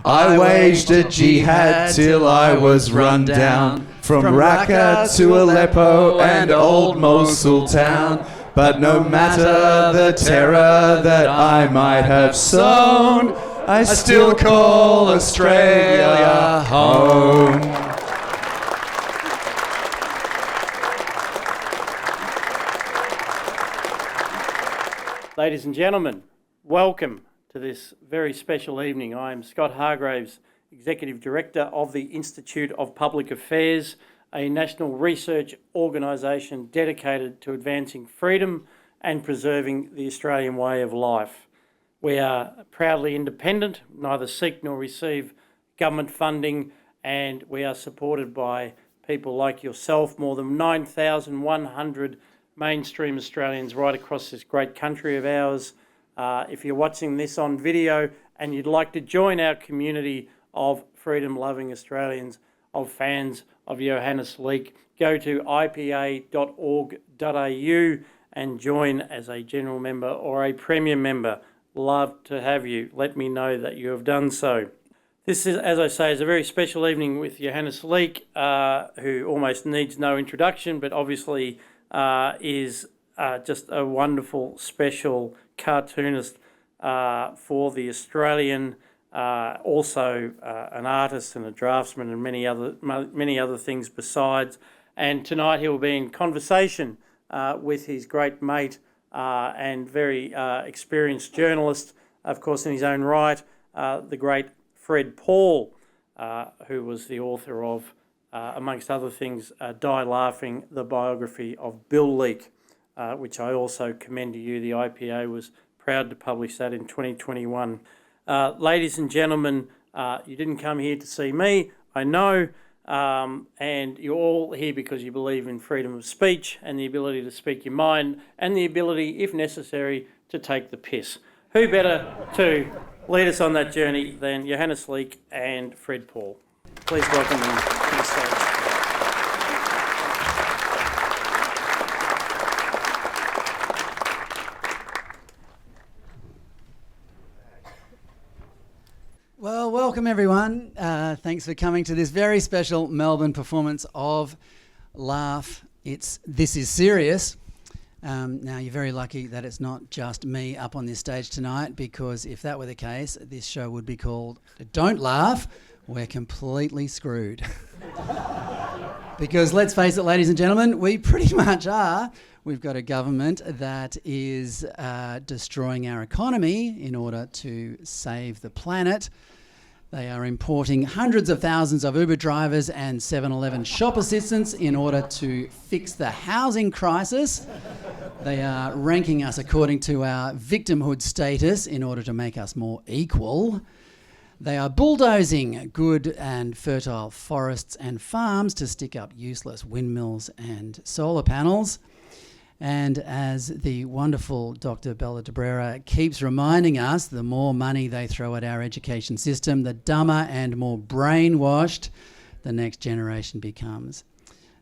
I waged a jihad till I was run down, from Raqqa to Aleppo and old Mosul town. But no matter the terror that I might have sown, I still call Australia home. Ladies and gentlemen, welcome to this very special evening. I am Scott Hargraves, Executive Director of the Institute of Public Affairs, a national research organisation dedicated to advancing freedom and preserving the Australian way of life. We are proudly independent, neither seek nor receive government funding, and we are supported by people like yourself, more than 9,100 mainstream Australians right across this great country of ours. If you're watching this on video and you'd like to join our community of freedom-loving Australians, of fans of Johannes Leak, go to ipa.org.au and join as a general member or a premium member. Love to have you. Let me know that you have done so. This is, as I say, is a very special evening with Johannes Leak, who almost needs no introduction, but obviously is just a wonderful, special cartoonist for the Australian, also an artist and a draftsman and many other things besides. And tonight he will be in conversation with his great mate and very experienced journalist, of course, in his own right, the great Fred Pawle, who was the author of, amongst other things, Die Laughing, the biography of Bill Leak, which I also commend to you. The IPA was proud to publish that in 2021. Ladies and gentlemen, you didn't come here to see me, I know, and you're all here because you believe in freedom of speech and the ability to speak your mind and the ability, if necessary, to take the piss. Who better to lead us on that journey than Johannes Leak and Fred Pawle? Please welcome them to the stage. Well, welcome everyone. Thanks for coming to this very special Melbourne performance of Laugh. This is serious. Now, you're very lucky that it's not just me up on this stage tonight, because if that were the case, this show would be called Don't Laugh, We're Completely Screwed. Because let's face it, ladies and gentlemen, we pretty much are. We've got a government that is destroying our economy in order to save the planet. They are importing hundreds of thousands of Uber drivers and 7-Eleven shop assistants in order to fix the housing crisis. They are ranking us according to our victimhood status in order to make us more equal. They are bulldozing good and fertile forests and farms to stick up useless windmills and solar panels. And as the wonderful Dr. Bella Debrera keeps reminding us, the more money they throw at our education system, the dumber and more brainwashed the next generation becomes.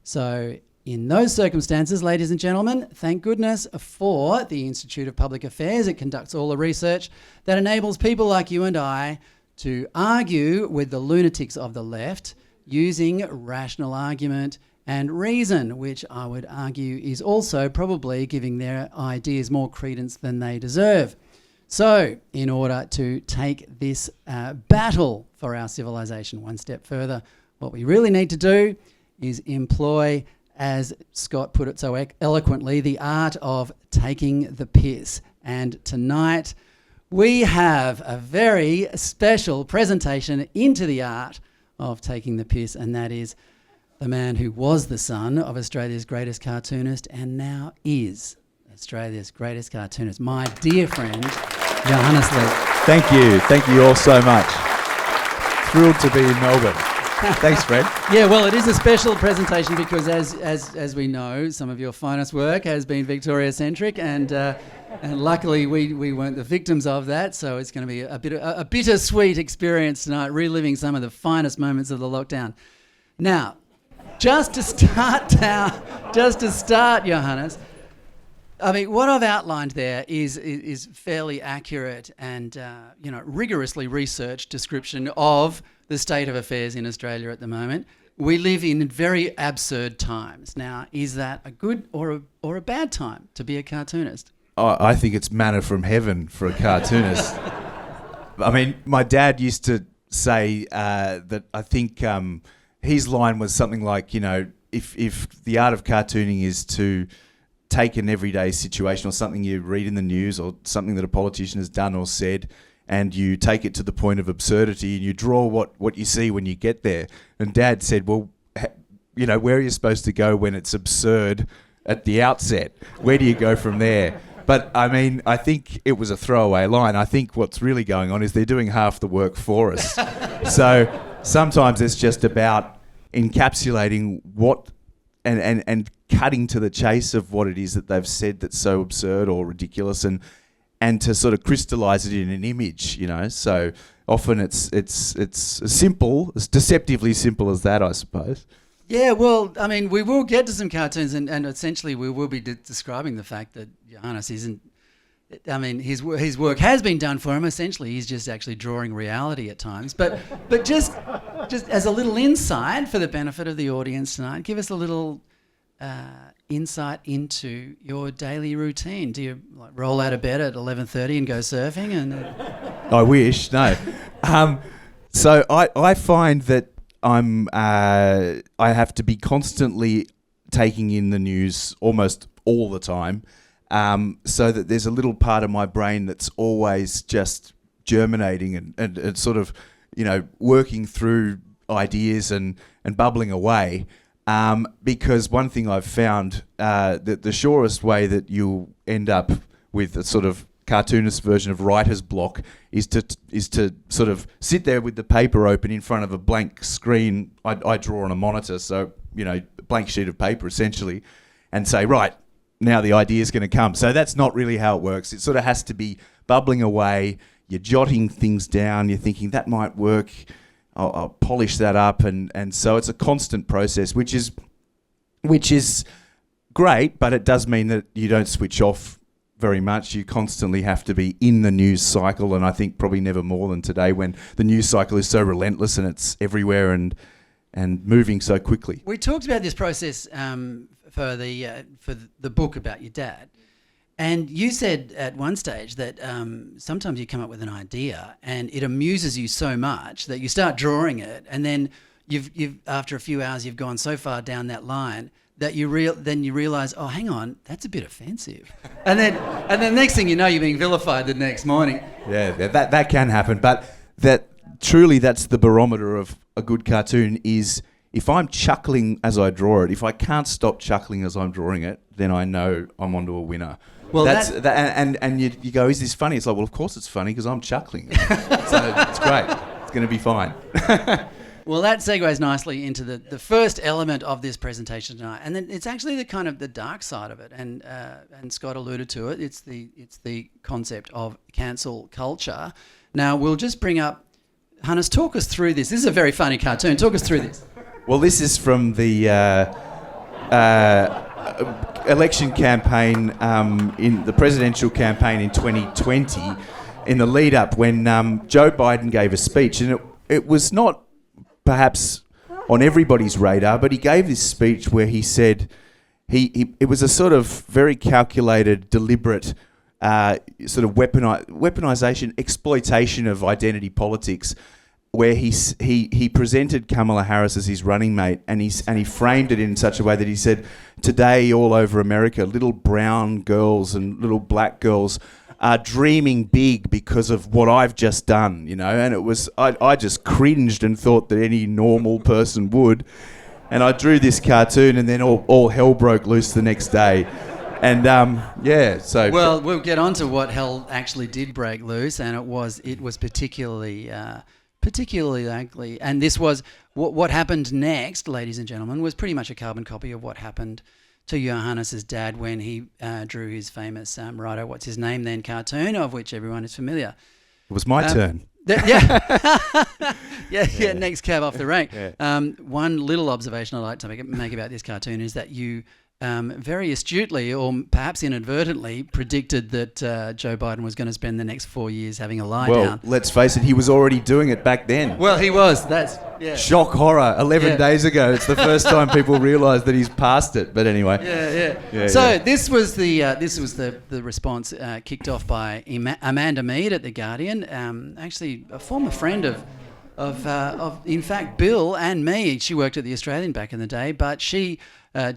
So in those circumstances, ladies and gentlemen, thank goodness for the Institute of Public Affairs. It conducts all the research that enables people like you and I to argue with the lunatics of the left using rational argument and reason, which I would argue is also probably giving their ideas more credence than they deserve. So, in order to take this battle for our civilization one step further, what we really need to do is employ, as Scott put it so eloquently, the art of taking the piss. And tonight, we have a very special presentation into the art of taking the piss, and that is the man who was the son of Australia's greatest cartoonist and now is Australia's greatest cartoonist, my dear friend, Johannes Leak. Thank you all so much. Thrilled to be in Melbourne. Thanks, Fred. Yeah, well, it is a special presentation because, as we know, some of your finest work has been Victoria-centric, and luckily we weren't the victims of that. So it's going to be a bittersweet experience tonight, reliving some of the finest moments of the lockdown. Now, just to start, Johannes, I mean, what I've outlined there is fairly accurate and rigorously researched description of the state of affairs in Australia at the moment. We live in very absurd times. Now, is that a good or a bad time to be a cartoonist? I think it's manna from heaven for a cartoonist. I mean, my dad used to say that I think his line was something like, if the art of cartooning is to take an everyday situation or something you read in the news or something that a politician has done or said, and you take it to the point of absurdity and you draw what you see when you get there. And Dad said, well, where are you supposed to go when it's absurd at the outset? Where do you go from there? But, I mean, I think it was a throwaway line. I think what's really going on is they're doing half the work for us. So sometimes it's just about encapsulating what and cutting to the chase of what it is that they've said that's so absurd or ridiculous and to sort of crystallise it in an image, So often it's simple, it's deceptively simple as that, I suppose. Yeah, well, I mean, we will get to some cartoons and essentially we will be describing the fact that Johannes isn't, I mean, his work has been done for him. Essentially, he's just actually drawing reality at times. But just as a little insight for the benefit of the audience tonight, give us a little insight into your daily routine. Do you roll out of bed at 11:30 and go surfing? And I wish, no. So I find that I have to be constantly taking in the news almost all the time, so that there's a little part of my brain that's always just germinating and sort of, working through ideas and bubbling away. Because one thing I've found, that the surest way that you'll end up with a sort of cartoonist version of writer's block is to sort of sit there with the paper open in front of a blank screen. I draw on a monitor, so, a blank sheet of paper essentially, and say, right, now the idea's going to come. So that's not really how it works. It sort of has to be bubbling away. You're jotting things down. You're thinking that might work. I'll polish that up, and so it's a constant process, which is great, but it does mean that you don't switch off very much. You constantly have to be in the news cycle, and I think probably never more than today when the news cycle is so relentless and it's everywhere and moving so quickly. We talked about this process for the book about your dad. And you said at one stage that sometimes you come up with an idea and it amuses you so much that you start drawing it, and then you've after a few hours you've gone so far down that line that you realise, oh, hang on, that's a bit offensive, and then next thing you know, you're being vilified the next morning. Yeah, that can happen, but that's the barometer of a good cartoon is. If I'm chuckling as I draw it, if I can't stop chuckling as I'm drawing it, then I know I'm onto a winner. Well, and you go, is this funny? It's like, well, of course it's funny because I'm chuckling. So it's great. It's going to be fine. Well, that segues nicely into the first element of this presentation tonight, and then it's actually the kind of the dark side of it. And Scott alluded to it. It's the concept of cancel culture. Now we'll just bring up Hannes. Talk us through this. This is a very funny cartoon. Talk us through this. Well, this is from the election campaign, in the presidential campaign in 2020, in the lead up when Joe Biden gave a speech, and it was not perhaps on everybody's radar, but he gave this speech where he said it was a sort of very calculated, deliberate sort of weaponization, exploitation of identity politics, where he presented Kamala Harris as his running mate, and he framed it in such a way that he said, today all over America, little brown girls and little black girls are dreaming big because of what I've just done, and it was, I just cringed and thought that any normal person would, and I drew this cartoon, and then all hell broke loose the next day. And so well, we'll get on to what hell actually did break loose, and it was particularly ugly. And this was what happened next, ladies and gentlemen, was pretty much a carbon copy of what happened to Johannes' dad when he drew his famous Righto, What's His Name Then cartoon, of which everyone is familiar. It was my turn. Yeah, next cab off the rank. Yeah. One little observation I'd like to make about this cartoon is that you very astutely, or perhaps inadvertently, predicted that Joe Biden was going to spend the next 4 years having a lie down. Let's face it, he was already doing it back then. Well, he was. Shock horror. 11 days ago. It's the first time people realised that he's past it. But anyway. This was the response kicked off by Amanda Mead at The Guardian, actually a former friend of in fact Bill and me. She worked at The Australian back in the day, but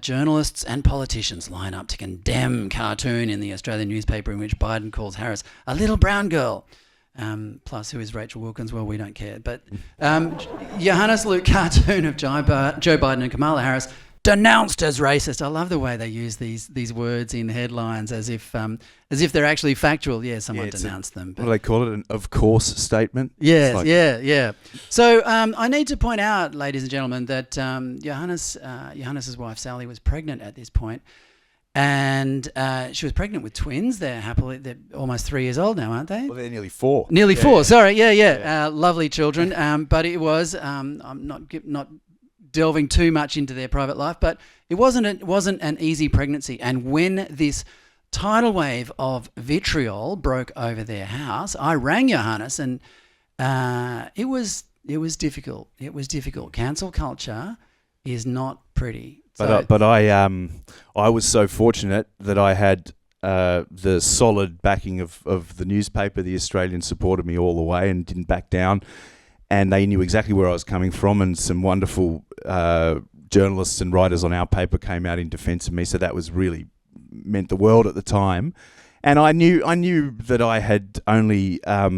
journalists and politicians line up to condemn cartoon in the Australian newspaper in which Biden calls Harris a little brown girl. Plus, who is Rachel Wilkins? Well, we don't care. But Johannes Leak cartoon of Joe Biden and Kamala Harris denounced as racist. I love the way they use these words in headlines as if they're actually factual. Yeah, someone denounced them. What do they call it? An of course statement? Yes, yeah. So I need to point out, ladies and gentlemen, that Johannes's wife Sally was pregnant at this point, and she was pregnant with twins. They're almost 3 years old now, aren't they? Well, they're nearly 4. Nearly 4. Sorry, yeah. Lovely children. But it was I'm not delving too much into their private life, but it wasn't an easy pregnancy. And when this tidal wave of vitriol broke over their house, I rang Johannes, and it was difficult. It was difficult. Cancel culture is not pretty. But I was so fortunate that I had the solid backing of the newspaper. The Australian supported me all the way and didn't back down. And they knew exactly where I was coming from, and some wonderful journalists and writers on our paper came out in defence of me. So that was really meant the world at the time. And I knew that I had only I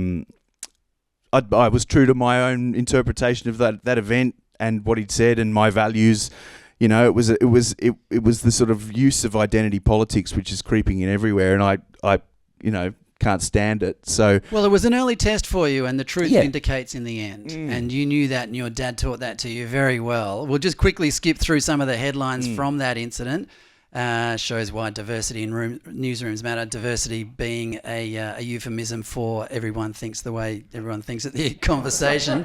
was true to my own interpretation of that event and what he'd said and my values. You know, it was the sort of use of identity politics which is creeping in everywhere, and I can't stand it. So well, it was an early test for you, and the truth vindicates in the end. And you knew that, and your dad taught that to you very well. We'll just quickly skip through some of the headlines from that incident. Shows why diversity in newsrooms matter. Diversity being a euphemism for everyone thinks the way everyone thinks at the conversation.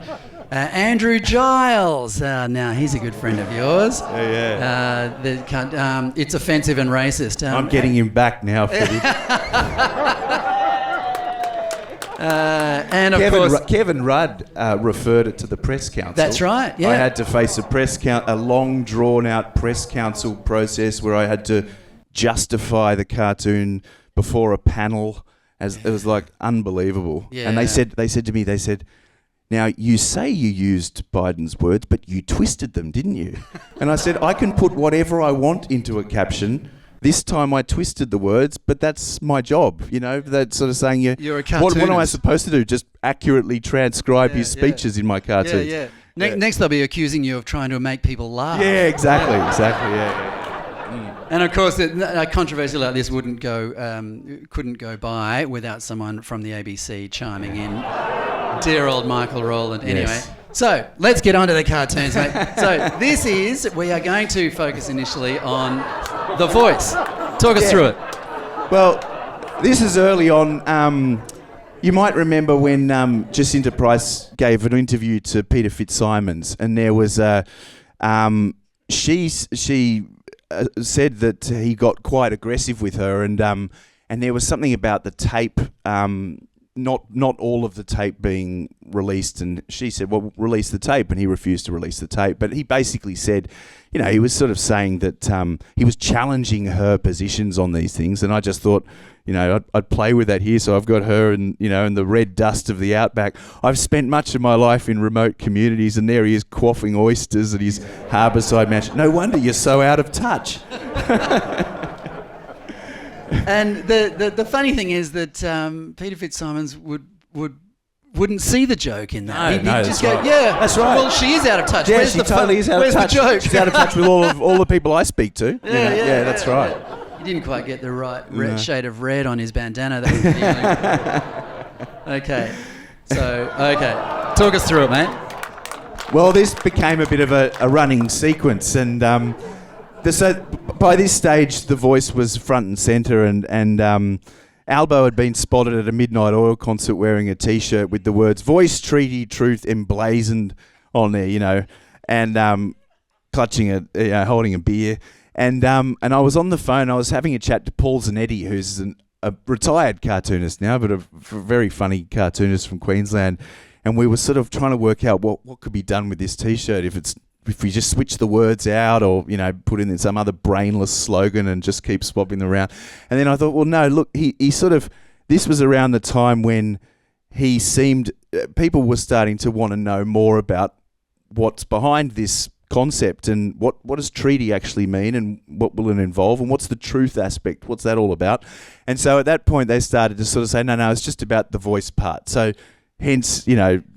Andrew Giles. Now, he's a good friend of yours. It's offensive and racist. I'm getting him back now, Freddie. And of course, Kevin Rudd referred it to the press council. That's right. Yeah, I had to face a long, drawn-out press council process where I had to justify the cartoon before a panel. It was like unbelievable. Yeah. And they said to me, "Now you say you used Biden's words, but you twisted them, didn't you?" And I said, "I can put whatever I want into a caption. This time I twisted the words, but that's my job, you know." That sort of saying, you're a cartoonist. What am I supposed to do? Just accurately transcribe his speeches in my cartoons? Yeah. Next, they'll be accusing you of trying to make people laugh. Yeah, exactly. And of course, a controversy like this couldn't go by without someone from the ABC chiming in. Dear old Michael Rowland. Anyway. Yes. So let's get on to the cartoons, mate. So we are going to focus initially on The Voice. Talk us through it. Well, this is early on. You might remember when Jacinta Price gave an interview to Peter FitzSimons, and there was she said that he got quite aggressive with her, and there was something about the tape. Not all of the tape being released, and she said, "Well, release the tape," and he refused to release the tape. But he basically said, he was sort of saying that he was challenging her positions on these things, and I just thought, I'd play with that here. So I've got her in the red dust of the outback. I've spent much of my life in remote communities, and there he is quaffing oysters at his harbourside mansion. No wonder you're so out of touch. And the funny thing is that Peter FitzSimons wouldn't see the joke in that. He'd just go, "Yeah, that's right. Well, she is out of touch. Yeah, she totally is out of touch. Where's the joke? She's out of touch with all the people I speak to. Yeah, that's right." He didn't quite get the right shade of red on his bandana. That was Okay. Talk us through it, mate. Well, this became a bit of a running sequence, and by this stage, The Voice was front and centre, and Albo had been spotted at a Midnight Oil concert wearing a T-shirt with the words "Voice, Treaty, Truth" emblazoned on there, and clutching holding a beer. And I was on the phone. I was having a chat to Paul Zenetti, who's a retired cartoonist now, but a very funny cartoonist from Queensland. And we were sort of trying to work out what could be done with this T-shirt if we just switch the words out, or put in some other brainless slogan and just keep swapping them around. And then I thought, well, no, look, he sort of, this was around the time when he seemed, people were starting to want to know more about what's behind this concept and what does treaty actually mean and what will it involve and what's the truth aspect, what's that all about. And so at that point they started to sort of say, no, it's just about the voice part. So hence,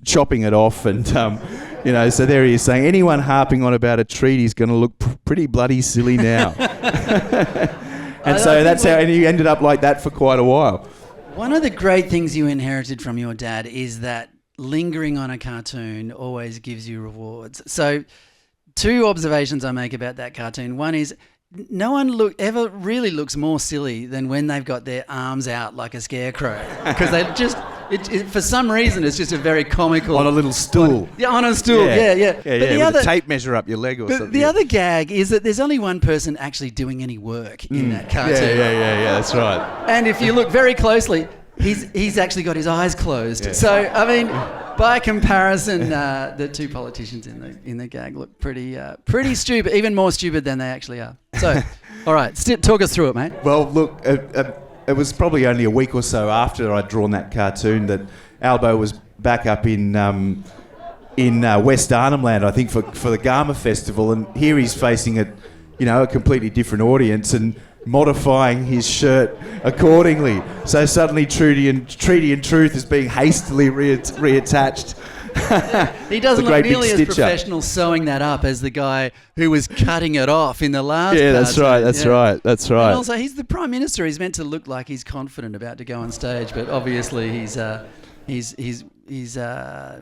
chopping it off and, so there he is saying anyone harping on about a treaty is going to look pretty bloody silly now. And so that's how, and he ended up like that for quite a while. One of the great things you inherited from your dad is that lingering on a cartoon always gives you rewards. So 2 observations I make about that cartoon. One is no one ever really looks more silly than when they've got their arms out like a scarecrow, because they just for some reason it's just a very comical on a little stool. On a stool. Yeah. But the other, with a tape measure up your leg or something. The other gag is that there's only one person actually doing any work in that cartoon. Yeah. That's right. And if you look very closely, he's actually got his eyes closed. Yeah. So I mean, by comparison, the 2 politicians in the gag look pretty stupid, even more stupid than they actually are. So, all right, talk us through it, mate. Well, look, it was probably only a week or so after I'd drawn that cartoon that Albo was back up in West Arnhem Land, I think, for the Garma Festival, and here he's facing a completely different audience and modifying his shirt accordingly. So suddenly Treaty and Truth is being hastily reattached. He doesn't look nearly as professional sewing that up as the guy who was cutting it off in the last cartoon. That's right. And also, he's the Prime Minister. He's meant to look like he's confident about to go on stage, but obviously he's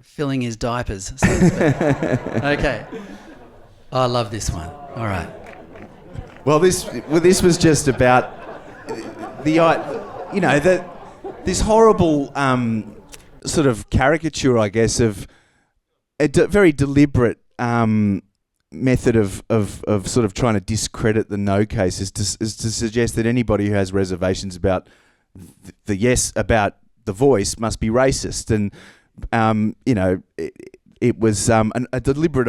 filling his diapers. So to speak. Okay. I love this one. All right. Well, this was just about this horrible sort of caricature, I guess, of a very deliberate method of sort of trying to discredit the no case is to suggest that anybody who has reservations about about the voice must be racist, and it was a deliberate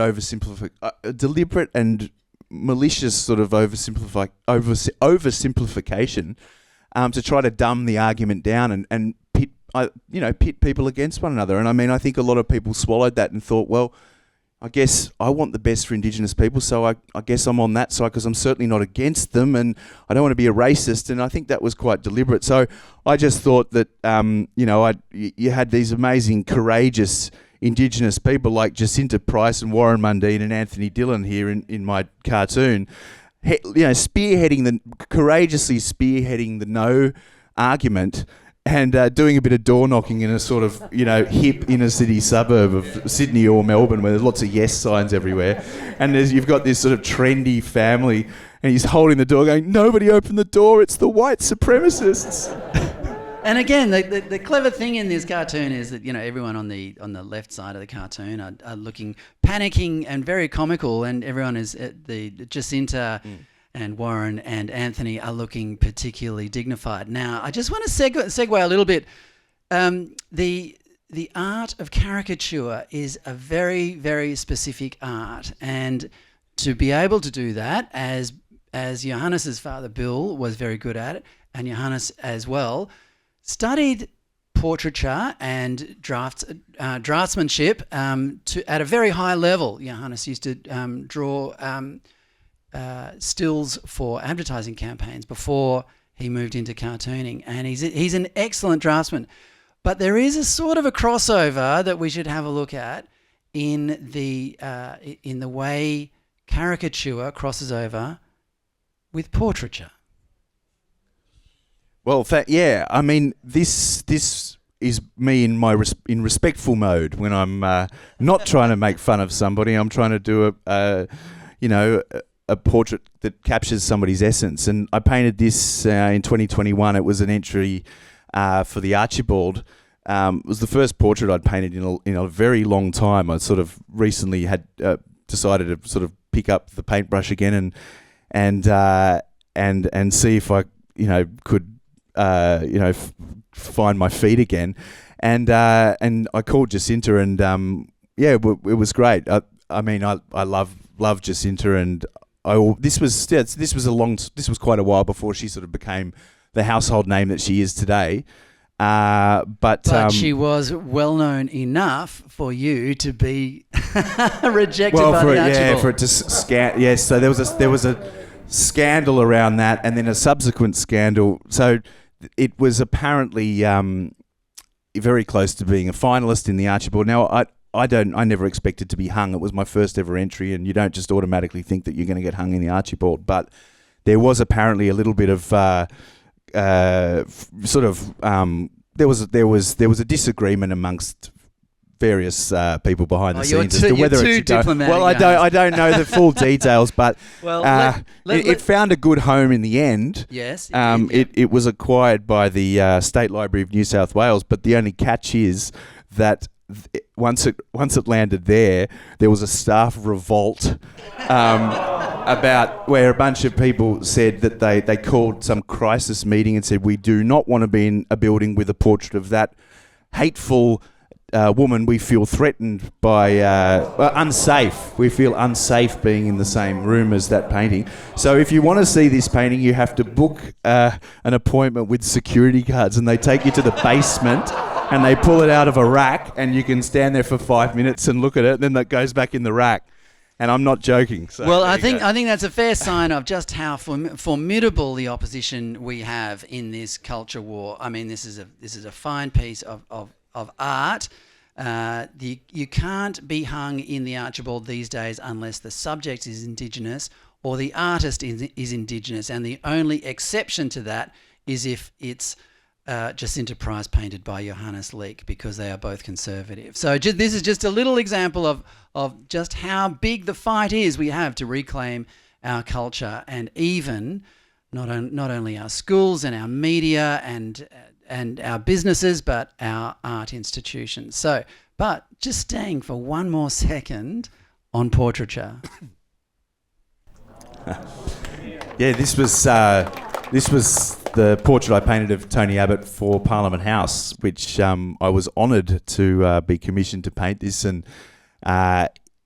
and malicious sort of oversimplification to try to dumb the argument down and pit people against one another. And I mean, I think a lot of people swallowed that and thought, well, I guess I want the best for Indigenous people, so I guess I'm on that side because I'm certainly not against them and I don't want to be a racist. And I think that was quite deliberate. So I just thought that, you had these amazing, courageous Indigenous people like Jacinta Price and Warren Mundine and Anthony Dillon here in my cartoon, courageously spearheading the no argument and doing a bit of door knocking in a sort of, hip inner city suburb of Sydney or Melbourne where there's lots of yes signs everywhere. And you've got this sort of trendy family and he's holding the door going, nobody open the door, it's the white supremacists. And again, the clever thing in this cartoon is that everyone on the left side of the cartoon are looking panicking and very comical, and everyone is the Jacinta and Warren and Anthony are looking particularly dignified. Now, I just want to segue a little bit. The art of caricature is a very, very specific art, and to be able to do that, as Johannes's father Bill was very good at it, and Johannes as well, studied portraiture and draftsmanship at a very high level. Johannes used to draw stills for advertising campaigns before he moved into cartooning, and he's an excellent draftsman. But there is a sort of a crossover that we should have a look at in the way caricature crosses over with portraiture. Well, I mean, this is me in respectful mode when I'm not trying to make fun of somebody. I'm trying to do a portrait that captures somebody's essence. And I painted this in 2021. It was an entry for the Archibald. It was the first portrait I'd painted in a very long time. I sort of recently had decided to sort of pick up the paintbrush again and see if I could find my feet again, and I called Jacinta, and it was great. I love Jacinta, and this was quite a while before she sort of became the household name that she is today. But she was well known enough for you to be rejected by the Archibald. for it to Yes, so there was a scandal around that, and then a subsequent scandal. So it was apparently very close to being a finalist in the Archibald. Now I never expected to be hung. It was my first ever entry, and you don't just automatically think that you're going to get hung in the Archibald. But there was apparently a little bit of there was a disagreement amongst various people behind the scenes as to whether it should go. Well, I don't know the full details, but it found a good home in the end. Yes, it was acquired by the State Library of New South Wales, but the only catch is that once it landed there was a staff revolt about where a bunch of people said that they called some crisis meeting and said, we do not want to be in a building with a portrait of that hateful woman. We feel threatened by unsafe. We feel unsafe being in the same room as that painting. So if you want to see this painting, you have to book an appointment with security guards, and they take you to the basement and they pull it out of a rack, and you can stand there for 5 minutes and look at it, and then that goes back in the rack. And I'm not joking. So well, I think that's a fair sign of just how formidable the opposition we have in this culture war. I mean, this is a fine piece of art. You can't be hung in the Archibald these days unless the subject is Indigenous or the artist is Indigenous, and the only exception to that is if it's Jacinta Prize painted by Johannes Leak, because they are both conservative. So this is just a little example of just how big the fight is we have to reclaim our culture, and even not only our schools and our media and our businesses, but our art institutions. So, but just staying for one more second on portraiture. Yeah, this was the portrait I painted of Tony Abbott for Parliament House, which I was honoured to be commissioned to paint this, and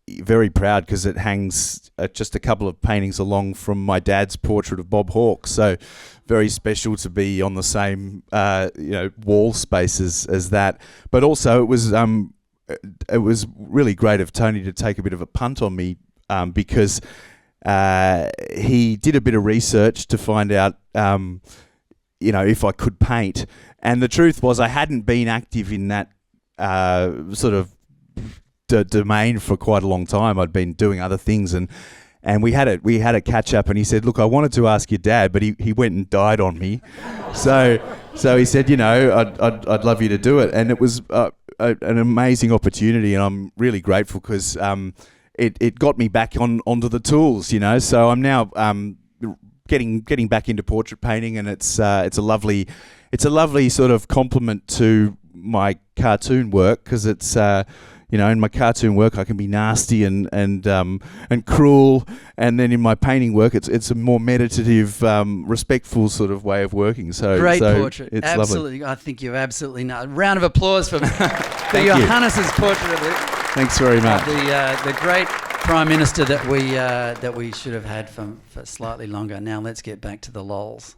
very proud because it hangs just a couple of paintings along from my dad's portrait of Bob Hawke. So very special to be on the same wall space as that. But also it was really great of Tony to take a bit of a punt on me because he did a bit of research to find out if I could paint, and the truth was I hadn't been active in that sort of domain for quite a long time. I'd been doing other things, and we had a catch up, and he said, look, I wanted to ask your dad, but he went and died on me. So he said, I'd love you to do it, and it was an amazing opportunity, and I'm really grateful because it got me back onto the tools, So I'm now getting back into portrait painting, and it's a lovely sort of complement to my cartoon work, because it's in my cartoon work I can be nasty and cruel, and then in my painting work it's a more meditative, respectful sort of way of working. So great portrait, it's absolutely lovely. I think you're absolutely not. Round of applause for Thank Johannes's portrait of it. Thanks very much. The great Prime Minister that we should have had for slightly longer. Now let's get back to the lols.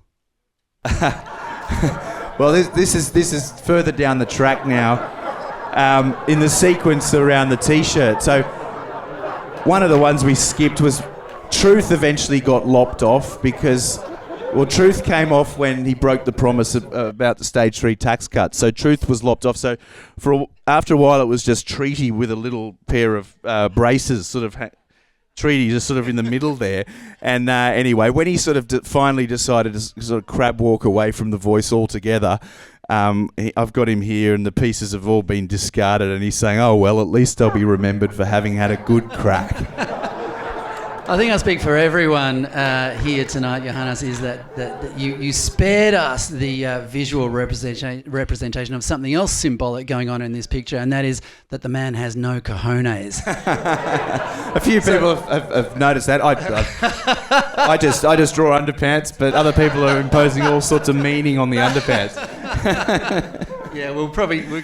Well, this is further down the track now, in the sequence around the T-shirt. So one of the ones we skipped was Truth. Eventually got lopped off because, Truth came off when he broke the promise about the stage 3 tax cut. So Truth was lopped off. So after a while, it was just Treaty with a little pair of braces, sort of Treaty just sort of in the middle there. And anyway, when he sort of finally decided to sort of crab walk away from the voice altogether, I've got him here, and the pieces have all been discarded, and he's saying, oh, well, at least I'll be remembered for having had a good crack. I think I speak for everyone here tonight, Johannes, is that you spared us the visual representation of something else symbolic going on in this picture, and that is that the man has no cojones. A few people have noticed that. I just draw underpants, but other people are imposing all sorts of meaning on the underpants. Yeah,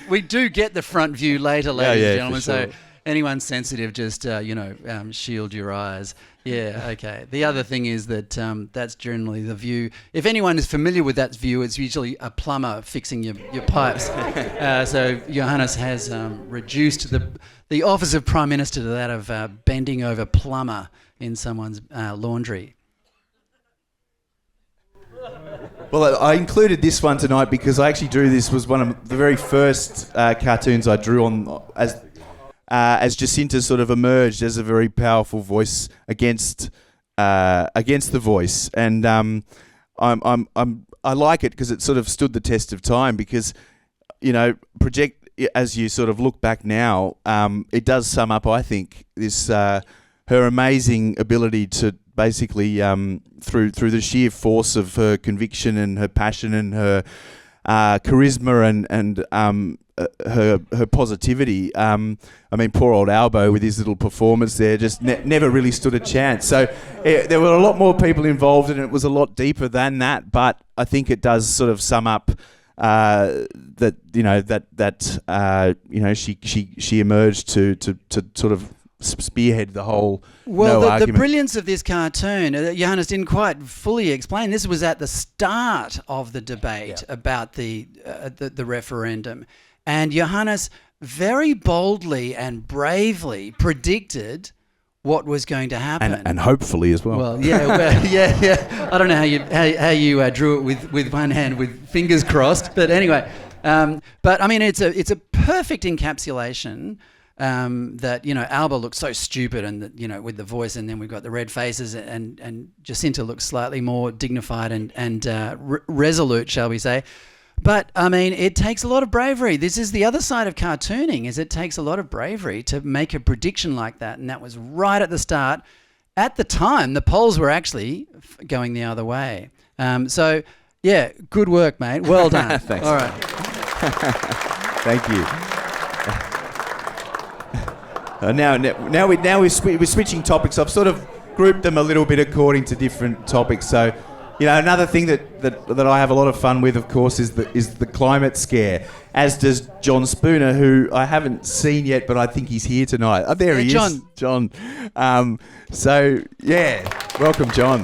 we do get the front view later, ladies and gentlemen. Sure. So anyone sensitive, just shield your eyes. Yeah, okay. The other thing is that that's generally the view. If anyone is familiar with that view, it's usually a plumber fixing your pipes. So Johannes has reduced the office of Prime Minister to that of bending over plumber in someone's laundry. Well, I included this one tonight because I actually drew this. Was one of the very first cartoons I drew on as Jacinta sort of emerged as a very powerful voice against the voice, and I like it because it sort of stood the test of time. Because as you sort of look back now, it does sum up, I think, this her amazing ability to basically through the sheer force of her conviction and her passion and her charisma and her positivity. I mean, poor old Albo with his little performance there just never really stood a chance. So there were a lot more people involved, and it was a lot deeper than that. But I think it does sort of sum up that she emerged to sort of spearhead the whole. Well, the brilliance of this cartoon, Johannes didn't quite fully explain. This was at the start of the debate about the referendum, and Johannes very boldly and bravely predicted what was going to happen, and hopefully as well. Well, yeah. I don't know how you drew it with one hand with fingers crossed, but anyway. But I mean, it's a perfect encapsulation. That Albo looks so stupid, and with the voice, and then we've got the red faces, and Jacinta looks slightly more dignified and resolute, shall we say? But I mean, it takes a lot of bravery. This is the other side of cartooning: is it takes a lot of bravery to make a prediction like that, and that was right at the start. At the time, the polls were actually going the other way. So yeah, good work, mate. Well done. Thanks. All right. Thank you. Now we're switching topics. I've sort of grouped them a little bit according to different topics. So, another thing that I have a lot of fun with, of course, is the climate scare. As does John Spooner, who I haven't seen yet, but I think he's here tonight. Oh, there he is, John. So yeah, welcome, John.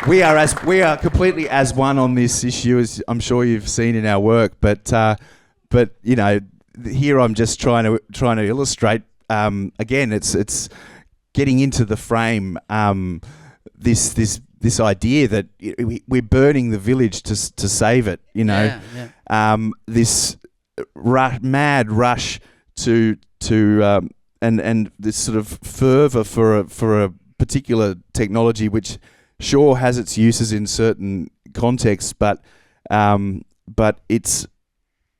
We are completely as one on this issue, as I'm sure you've seen in our work. But here I'm just trying to illustrate. Again, it's getting into the frame. This idea that we're burning the village to save it. This mad rush to and this sort of fervor for a particular technology, which sure has its uses in certain contexts, but it's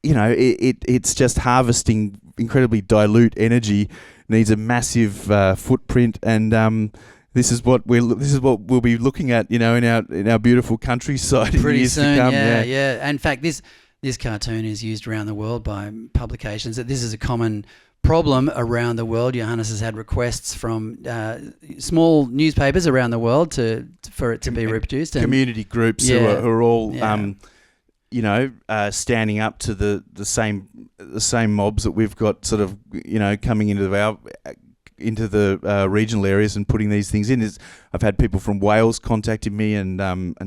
it's just harvesting incredibly dilute energy, needs a massive footprint, and this is what we'll be looking at, in our beautiful countryside in years to come. Yeah. In fact, this cartoon is used around the world by publications. That this is a common problem around the world. Johannes has had requests from small newspapers around the world for it to be reproduced. And community groups who are all standing up to the same mobs that we've got sort of coming into the regional areas and putting these things in. I've had people from Wales contacting me and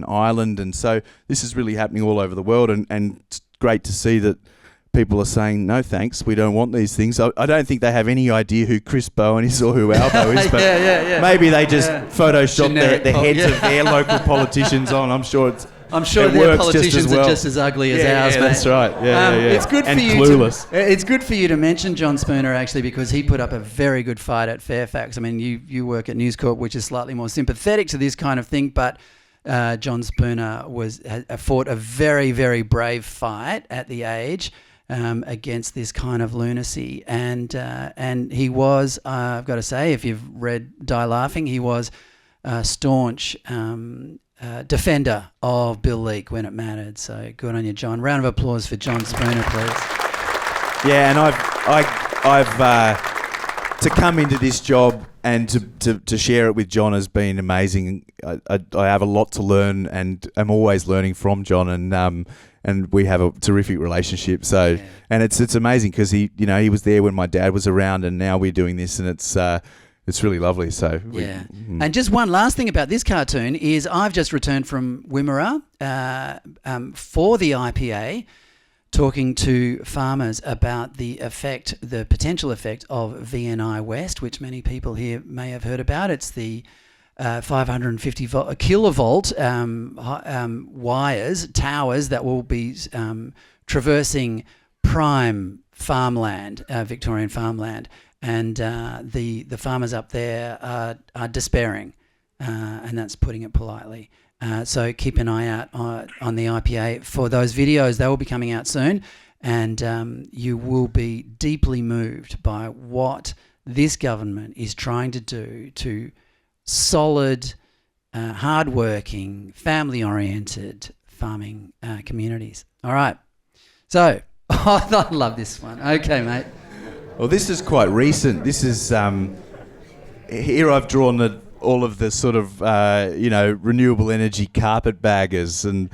Ireland, and so this is really happening all over the world, and it's great to see that people are saying, no thanks, we don't want these things. I don't think they have any idea who Chris Bowen is or who Albo is, but maybe they just Photoshop the heads of their local politicians on. I'm sure their politicians are just as ugly as ours, mate. That's right. It's good and for you. Clueless. It's good for you to mention John Spooner, actually, because he put up a very good fight at Fairfax. I mean, you work at News Corp, which is slightly more sympathetic to this kind of thing, but John Spooner fought a very, very brave fight at The Age. against this kind of lunacy. And he was, I've got to say, if you've read Die Laughing, he was a staunch defender of Bill Leak when it mattered. So good on you, John. Round of applause for John Spooner, please. Yeah, and I've to come into this job and to share it with John has been amazing. I have a lot to learn, and I'm always learning from John, and we have a terrific relationship. So, and it's amazing because he was there when my dad was around, and now we're doing this, and it's really lovely. So And just one last thing about this cartoon is I've just returned from Wimmera for the IPA, talking to farmers about the potential effect of VNI West, which many people here may have heard about. It's the 550 kilovolt towers that will be traversing prime farmland, Victorian farmland, and the farmers up there are despairing, and that's putting it politely. So keep an eye out on the IPA for those videos. They will be coming out soon, and you will be deeply moved by what this government is trying to do to solid, hard-working, family-oriented farming communities. All right. So, I love this one. Okay, mate. Well, this is quite recent. This is here I've drawn all of the sort of renewable energy carpetbaggers, and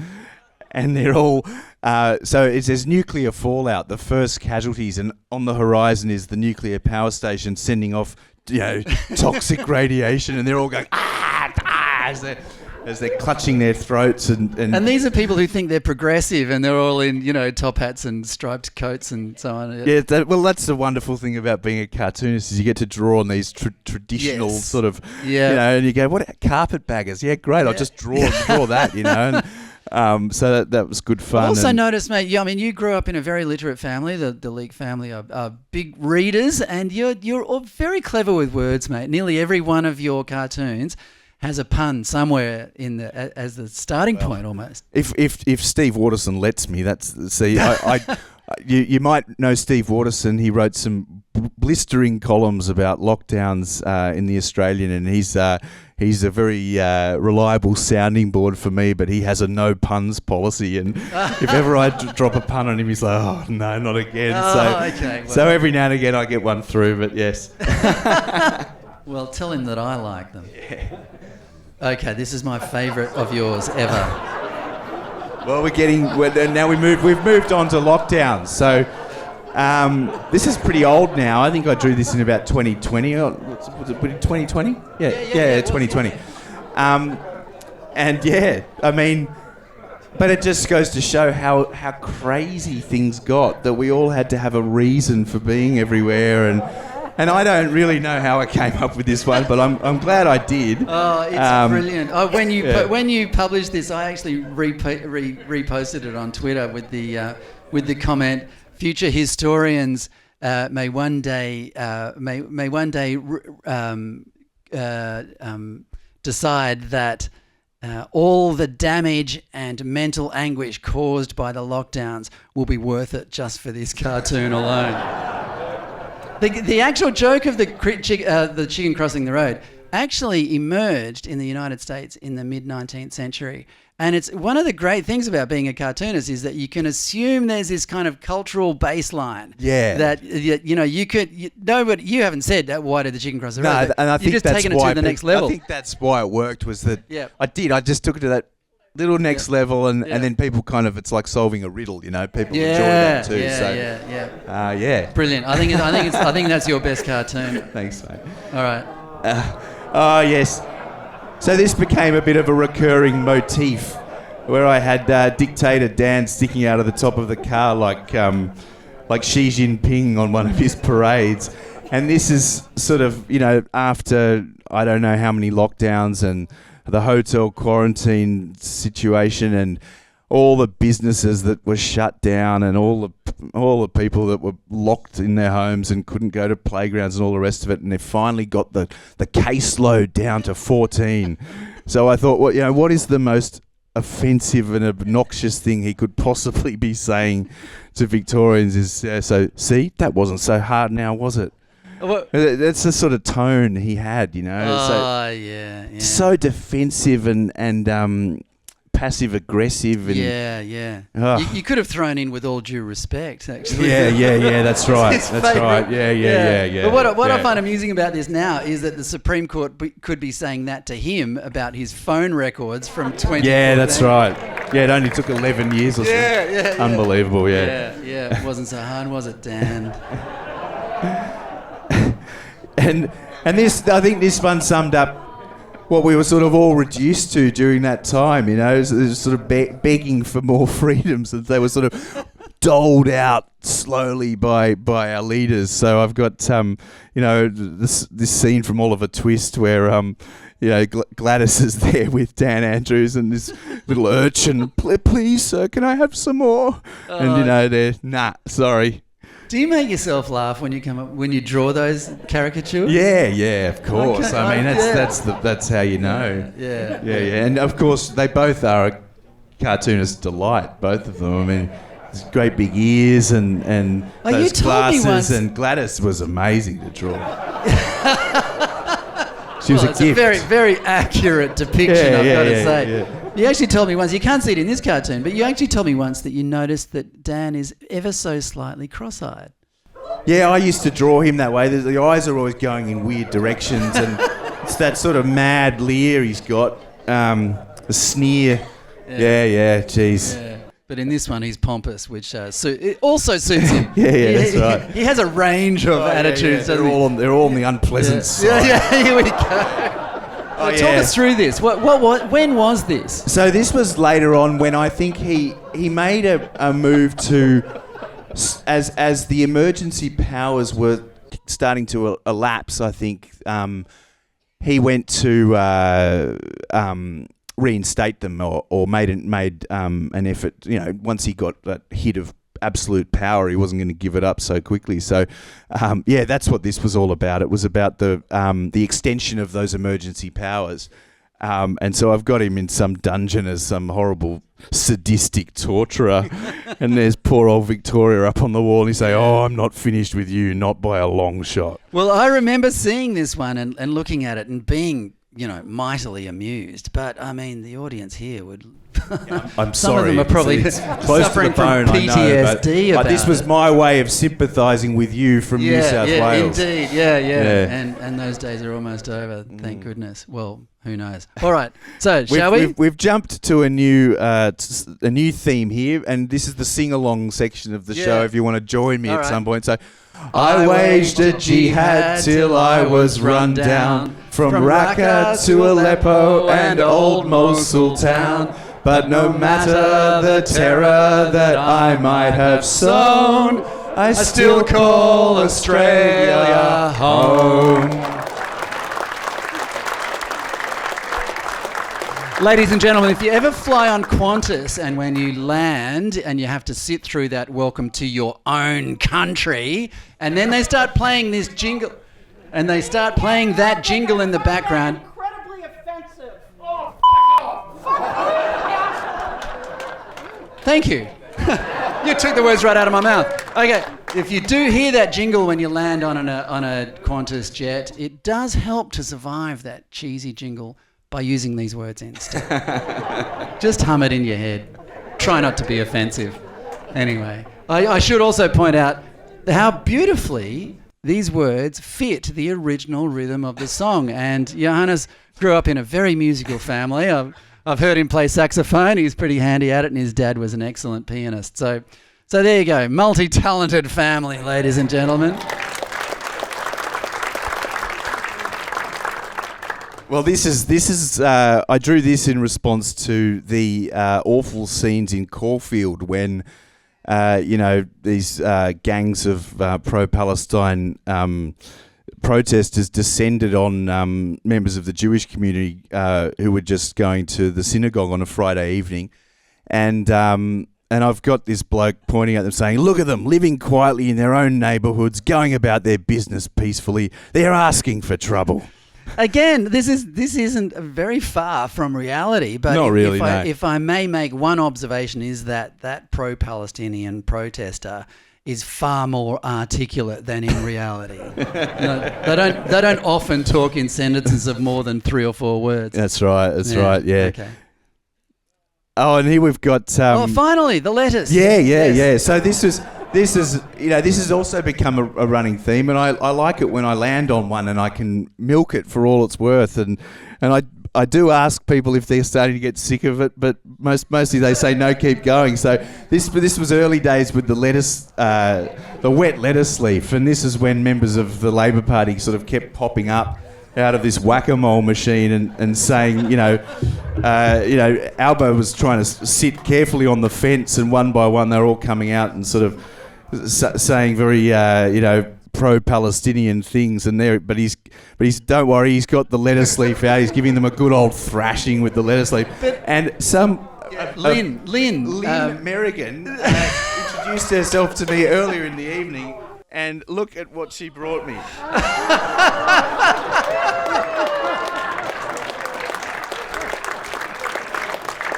they're all so it says nuclear fallout, the first casualties, and on the horizon is the nuclear power station sending off toxic radiation, and they're all going as they're clutching their throats and these are people who think they're progressive, and they're all in top hats and striped coats and so on. Yeah, that's the wonderful thing about being a cartoonist is you get to draw on these traditional sort of and you go, what carpetbaggers? Yeah, great. I'll just draw that, and so that was good fun. I also noticed, mate. You grew up in a very literate family. The Leak family are big readers, and you're all very clever with words, mate. Nearly every one of your cartoons has a pun somewhere as the starting point, almost. If Steve Waterson lets me, you might know Steve Waterson. He wrote some blistering columns about lockdowns in the Australian, and he's a very reliable sounding board for me. But he has a no puns policy, and if ever I drop a pun on him, he's like, "Oh no, not again." So every now and again I get one through, but yes. Well, tell him that I like them. Yeah. Okay, this is my favourite of yours ever. Well, we've moved on to lockdowns. So this is pretty old now. I think I drew this in about 2020. Was it 2020? Yeah, 2020. But it just goes to show how crazy things got, that we all had to have a reason for being everywhere, and I don't really know how I came up with this one, but I'm glad I did. Oh, it's brilliant. When you published this, I actually reposted it on Twitter with the comment, "Future historians may one day decide that all the damage and mental anguish caused by the lockdowns will be worth it just for this cartoon alone." The actual joke of the chicken crossing the road actually emerged in the United States in the mid-19th century. And it's one of the great things about being a cartoonist is that you can assume there's this kind of cultural baseline. Yeah. That, you could... you haven't said that, why did the chicken cross the road? No, and I think you've just that's taken it why to the next level. I think that's why it worked, was that I just took it to that little next level, and then people kind of, it's like solving a riddle, people enjoy that too. Yeah. Brilliant. I think that's your best cartoon. Thanks, mate. All right. Yes. So this became a bit of a recurring motif, where I had Dictator Dan sticking out of the top of the car like Xi Jinping on one of his parades, and this is sort of after I don't know how many lockdowns and the hotel quarantine situation and all the businesses that were shut down and all the people that were locked in their homes and couldn't go to playgrounds and all the rest of it, and they finally got the caseload down to 14. So I thought, what is the most offensive and obnoxious thing he could possibly be saying to Victorians is, so, see, that wasn't so hard now, was it? That's the sort of tone he had, you know. Yeah. So defensive and passive-aggressive. And You could have thrown in with all due respect, actually. Yeah, that's right. That's right. Yeah. But what I find amusing about this now is that the Supreme Court could be saying that to him about his phone records from 2014. Yeah, that's right. Yeah, it only took 11 years or so. Yeah. Unbelievable, Yeah, it wasn't so hard, was it, Dan? And this, I think this one summed up what we were sort of all reduced to during that time, you know, it was sort of begging for more freedoms, and they were sort of doled out slowly by our leaders. So I've got, this scene from Oliver Twist where, Gladys is there with Dan Andrews and this little urchin, please, sir, can I have some more? And, they're, nah, sorry. Do you make yourself laugh when you draw those caricatures? Yeah, of course. Okay, I mean, that's how you know. Yeah. And of course, they both are a cartoonist delight, both of them. I mean, there's great big ears and those glasses, and Gladys was amazing to draw. She was a gift. It's a very, very accurate depiction, I've got to say. Yeah. You actually told me once, you can't see it in this cartoon, but you actually told me once that you noticed that Dan is ever so slightly cross-eyed. Yeah, I used to draw him that way. The eyes are always going in weird directions, and it's that sort of mad leer he's got, the sneer. Yeah, jeez. Yeah. But in this one, he's pompous, which it also suits him. That's right. He has a range of attitudes. They're all on the unpleasant side. Yeah, here we go. Talk us through this. When was this? So this was later on when I think he made a move to, as the emergency powers were starting to elapse, I think he went to reinstate them or made an effort. Once he got that hit of absolute power, he wasn't going to give it up so quickly. So, that's what this was all about. It was about the extension of those emergency powers. And so I've got him in some dungeon as some horrible sadistic torturer. And there's poor old Victoria up on the wall. And he's saying, I'm not finished with you, not by a long shot. Well, I remember seeing this one and looking at it and being, mightily amused. But, I mean, the audience here would... I'm sorry. Some of them are probably close suffering to the bone, from PTSD but this was my way of sympathising with you from New South Wales. Indeed. Yeah. And those days are almost over, thank goodness. Well, who knows? All right, so shall we? We've jumped to a new theme here, and this is the sing-along section of the show if you want to join me at some point. So, I waged a jihad till I was run down, from Raqqa to Aleppo and old Mosul town. But no matter the terror that I might have sown, I still call Australia home. Ladies and gentlemen, if you ever fly on Qantas and when you land and you have to sit through that welcome to your own country, and then they start playing this jingle, and they start playing that jingle in the background. Incredibly offensive. Oh, fuck off. Thank you. You took the words right out of my mouth. Okay, if you do hear that jingle when you land on a Qantas jet, it does help to survive that cheesy jingle by using these words instead. Just hum it in your head. Try not to be offensive. Anyway, I should also point out how beautifully these words fit the original rhythm of the song. And Johannes grew up in a very musical family. I've heard him play saxophone. He's pretty handy at it, and his dad was an excellent pianist. So there you go. Multi-talented family, ladies and gentlemen. Well, this is. I drew this in response to the awful scenes in Caulfield when, these gangs of pro-Palestine protesters descended on members of the Jewish community who were just going to the synagogue on a Friday evening, and I've got this bloke pointing at them saying, "Look at them, living quietly in their own neighbourhoods, going about their business peacefully. They're asking for trouble." Again, this isn't very far from reality, but Not really, no. if I may make one observation, is that pro-Palestinian protester is far more articulate than in reality. They don't often talk in sentences of more than 3 or 4 words. That's right. Yeah. Okay. Oh, and here we've got. Finally, the letters. Yeah. So this has also become a running theme, and I like it when I land on one and I can milk it for all it's worth, and I do ask people if they're starting to get sick of it, but mostly they say no, keep going. So this was early days with the lettuce, the wet lettuce leaf, and this is when members of the Labor Party sort of kept popping up out of this whack-a-mole machine and saying, Albo was trying to sit carefully on the fence, and one by one they're all coming out and sort of saying very, pro-Palestinian things, and but he's don't worry, he's got the lettuce leaf out. He's giving them a good old thrashing with the lettuce leaf. And some Lynn Merrigan introduced herself to me earlier in the evening, and look at what she brought me.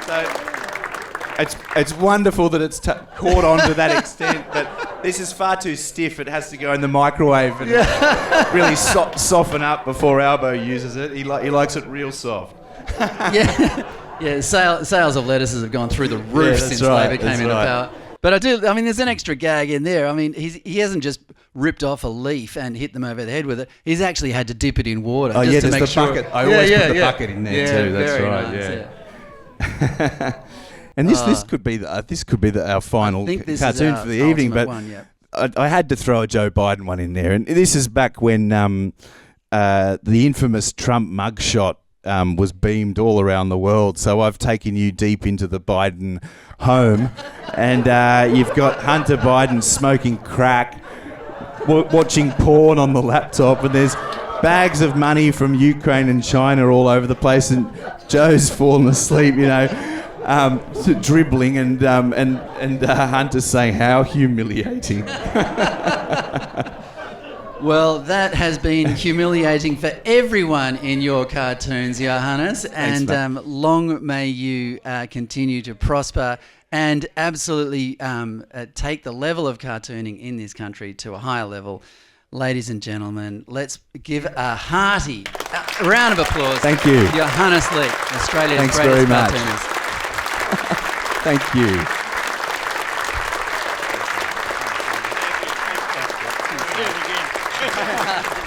So it's wonderful that it's caught on to that extent, but this is far too stiff. It has to go in the microwave and really soften up before Albo uses it. He likes it real soft. Yeah. Sales of lettuces have gone through the roof since Labor came into power. But there's an extra gag in there. I mean, he hasn't just ripped off a leaf and hit them over the head with it. He's actually had to dip it in water just to make sure. Bucket. I always put the bucket in there too. That's right. Nice, yeah. And this could be our final cartoon for the evening, but I had to throw a Joe Biden one in there, and this is back when the infamous Trump mugshot was beamed all around the world. So I've taken you deep into the Biden home, and you've got Hunter Biden smoking crack, watching porn on the laptop, and there's bags of money from Ukraine and China all over the place, and Joe's fallen asleep, dribbling, and Hunter's saying, "How humiliating." Well, that has been humiliating for everyone in your cartoons, Johannes, and long may you continue to prosper and absolutely take the level of cartooning in this country to a higher level. Ladies and gentlemen, let's give a hearty round of applause. Thank you. Johannes Leak, Australia's Thanks greatest very much. cartoonist. Thank you. Do it again.